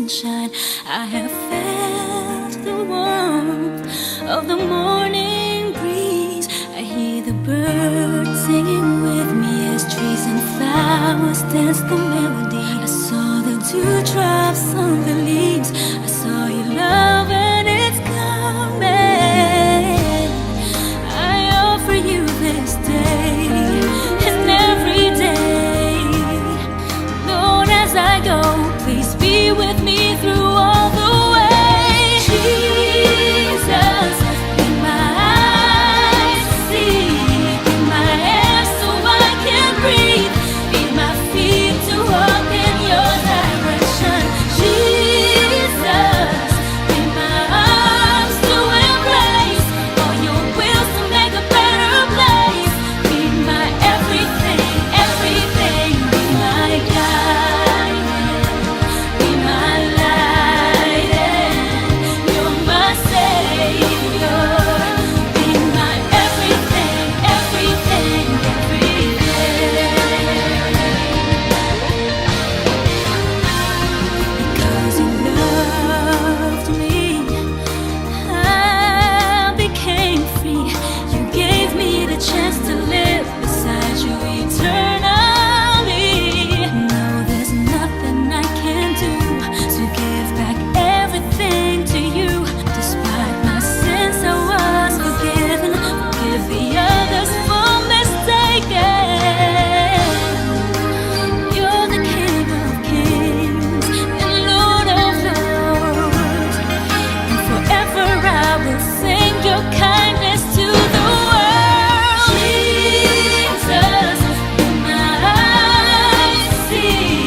sunshine. I have felt the warmth of the morning breeze. I hear the birds singing with me as trees and flowers dance the melody. I saw the dewdrops on the leaves. I saw your love and it's coming. I offer you this day and every day. Lord, as I go, please be with me through all the way. Jesus, be my eyes to see, be my air so I can breathe, be my feet to walk in your direction. Jesus, be my arms to embrace all your wills to make a better place. Be my everything, everything, be my guide. Be my light and you're my savior. Be my everything, everything, everything. Because you loved me, I became free. You gave me the chance to live beside you eternally. No, there's nothing I can do to give back everything to you. Despite my sins, I was forgiven. Forgive the others for mistaken. You're the King of Kings and Lord of Lords, and forever I will sing your kindness to the world. Jesus, be my eyes to see,